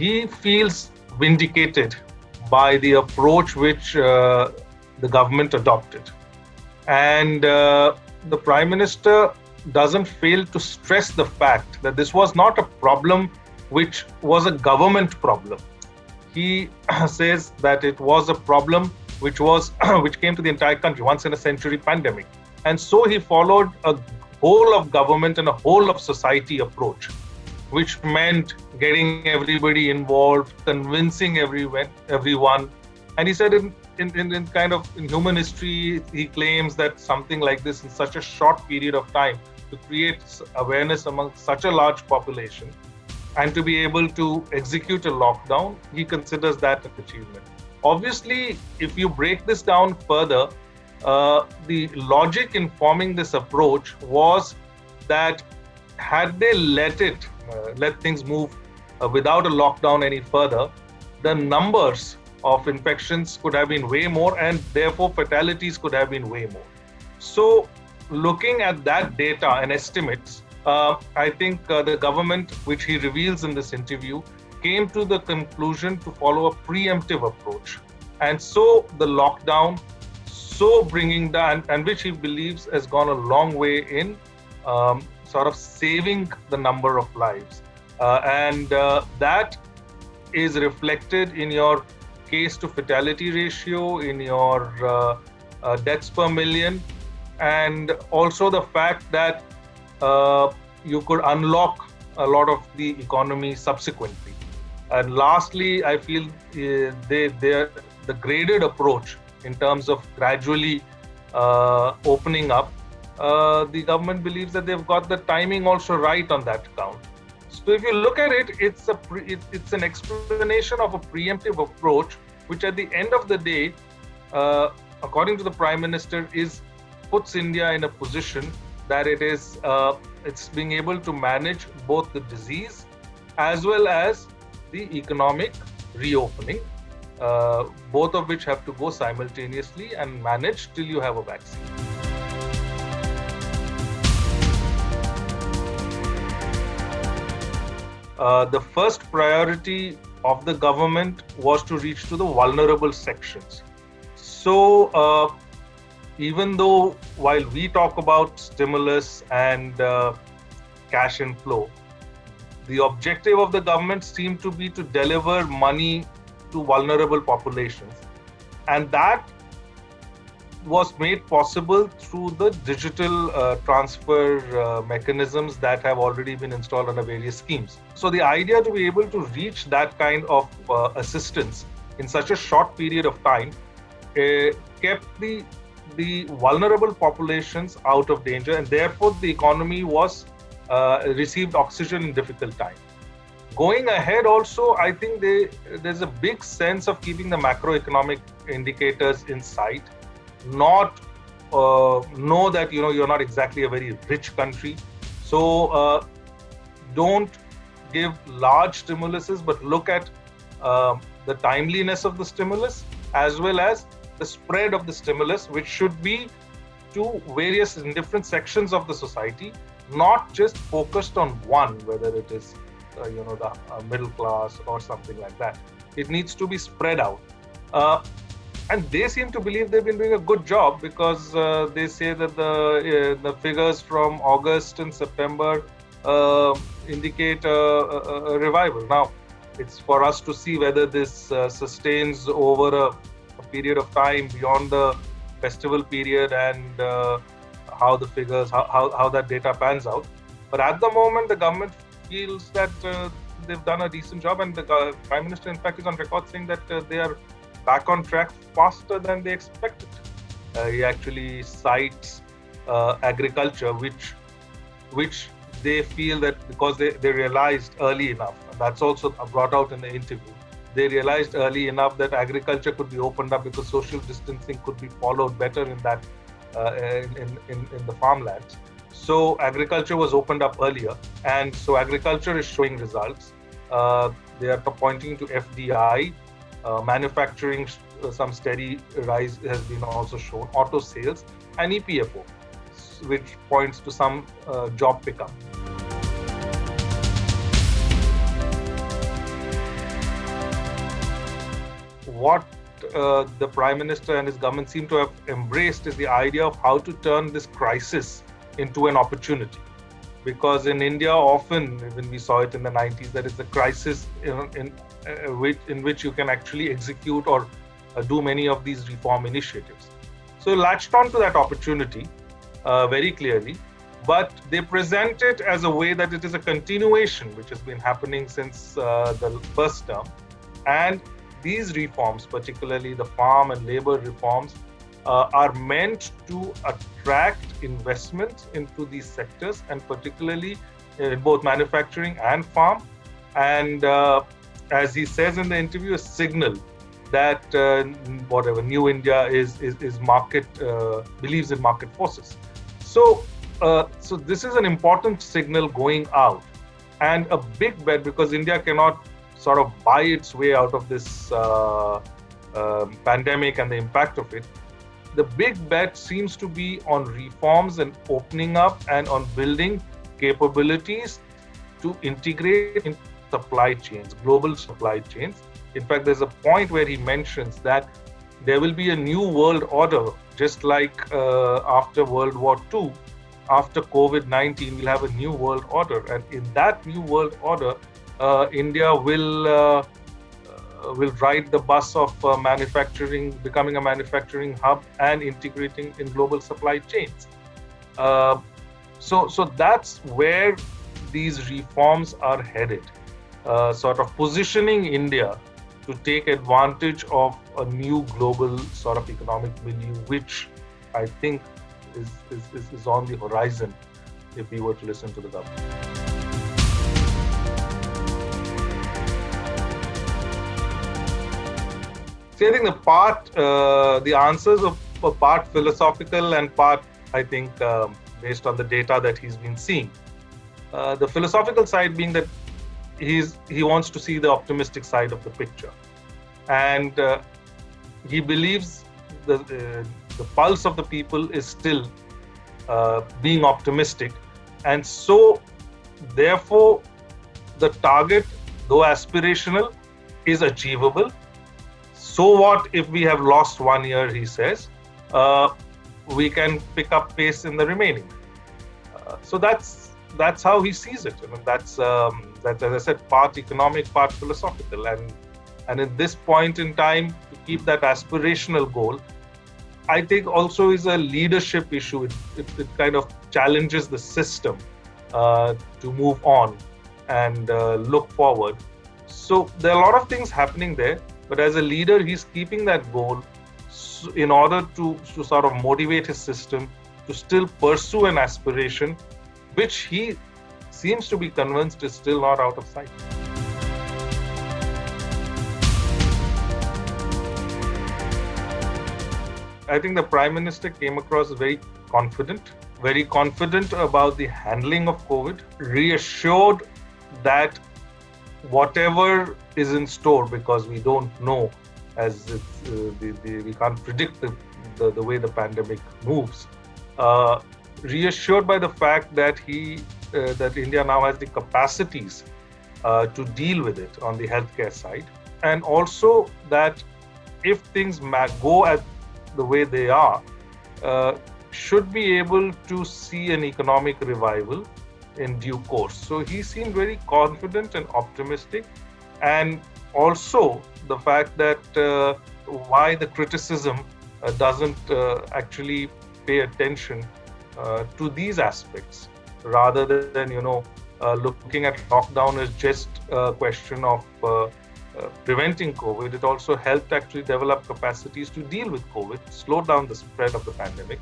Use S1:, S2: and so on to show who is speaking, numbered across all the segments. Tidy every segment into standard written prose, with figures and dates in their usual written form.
S1: he feels vindicated by the approach which the government adopted. And the Prime Minister doesn't fail to stress the fact that this was not a problem which was a government problem. He says that it was a problem which came to the entire country, once in a century pandemic. And so he followed a whole of government and a whole of society approach, which meant getting everybody involved, convincing everyone. And he said in human history, he claims that something like this in such a short period of time, to create awareness among such a large population and to be able to execute a lockdown, he considers that an achievement. Obviously, if you break this down further, the logic in forming this approach was that had they let things move without a lockdown any further, the numbers of infections could have been way more, and therefore fatalities could have been way more. So looking at that data and estimates, I think the government, which he reveals in this interview, came to the conclusion to follow a preemptive approach. And so the lockdown, bringing down, and which he believes has gone a long way in sort of saving the number of lives. And that is reflected in your case to fatality ratio, in your deaths per million, and also the fact that you could unlock a lot of the economy subsequently. And lastly, I feel the graded approach in terms of gradually opening up, the government believes that they've got the timing also right on that count. So if you look at it, it's an explanation of a preemptive approach, which at the end of the day, according to the Prime Minister, puts India in a position that it's being able to manage both the disease as well as the economic reopening, both of which have to go simultaneously and manage till you have a vaccine. The first priority of the government was to reach to the vulnerable sections. So even though while we talk about stimulus and cash inflow, the objective of the government seemed to be to deliver money to vulnerable populations. And that was made possible through the digital transfer mechanisms that have already been installed under various schemes. So the idea to be able to reach that kind of assistance in such a short period of time kept the vulnerable populations out of danger, and therefore the economy received oxygen in difficult time. Going ahead also, I think there's a big sense of keeping the macroeconomic indicators in sight, not know that you're not exactly a very rich country. So don't give large stimuluses, but look at the timeliness of the stimulus as well as the spread of the stimulus, which should be to various and different sections of the society, not just focused on one, whether it is the middle class or something like that. It needs to be spread out. And they seem to believe they've been doing a good job, because they say that the figures from August and September indicate a revival. Now, it's for us to see whether this sustains over a period of time beyond the festival period, and how the figures, how that data pans out. But at the moment, the government feels that they've done a decent job, and the Prime Minister, in fact, is on record saying that they are back on track faster than they expected. He actually cites agriculture, which they feel that because they realized early enough, and that's also brought out in the interview, they realized early enough that agriculture could be opened up because social distancing could be followed better in that in the farmlands. So agriculture was opened up earlier, and so agriculture is showing results. They are pointing to FDI. Manufacturing, some steady rise has been also shown. Auto sales and EPFO, which points to some job pickup. what the Prime Minister and his government seem to have embraced is the idea of how to turn this crisis into an opportunity. Because in India, often, when we saw it in the 90s, that is the crisis in which you can actually execute or do many of these reform initiatives. So latched on to that opportunity very clearly, but they present it as a way that it is a continuation, which has been happening since the first term. And these reforms, particularly the farm and labor reforms, are meant to attract investments into these sectors, and particularly in both manufacturing and farm. And as he says in the interview, a signal that whatever New India is market believes in market forces. So this is an important signal going out, and a big bet, because India cannot sort of buy its way out of this pandemic and the impact of it. The big bet seems to be on reforms and opening up and on building capabilities to integrate in supply chains, global supply chains. In fact, there's a point where he mentions that there will be a new world order, just like after World War II, after COVID-19, we'll have a new world order. And in that new world order, India will ride the bus of manufacturing, becoming a manufacturing hub and integrating in global supply chains. So that's where these reforms are headed, sort of positioning India to take advantage of a new global sort of economic milieu, which I think is on the horizon if we were to listen to the government. See, I think the answers are part philosophical and part, I think, based on the data that he's been seeing. The philosophical side being that he wants to see the optimistic side of the picture, and he believes the pulse of the people is still being optimistic, and so therefore the target, though aspirational, is achievable. So what if we have lost 1 year, he says, we can pick up pace in the remaining. So that's how he sees it. I mean, that's, as I said, part economic, part philosophical. And at this point in time, to keep that aspirational goal, I think also is a leadership issue. It kind of challenges the system to move on and look forward. So there are a lot of things happening there. But as a leader, he's keeping that goal in order to sort of motivate his system to still pursue an aspiration, which he seems to be convinced is still not out of sight. I think the Prime Minister came across very confident about the handling of COVID, reassured that whatever is in store, because we don't know, as we can't predict the way the pandemic moves, reassured by the fact that that India now has the capacities to deal with it on the healthcare side, and also that if things go at the way they are, should be able to see an economic revival in due course. So he seemed very confident and optimistic, and also the fact that why the criticism doesn't actually pay attention to these aspects, rather than looking at lockdown as just a question of preventing COVID. It also helped actually develop capacities to deal with COVID, slow down the spread of the pandemic,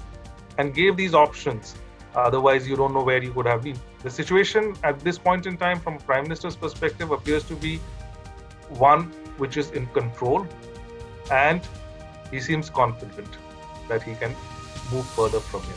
S1: and gave these options. Otherwise, you don't know where you could have been. The situation at this point in time, from Prime Minister's perspective, appears to be one which is in control, and he seems confident that he can move further from here.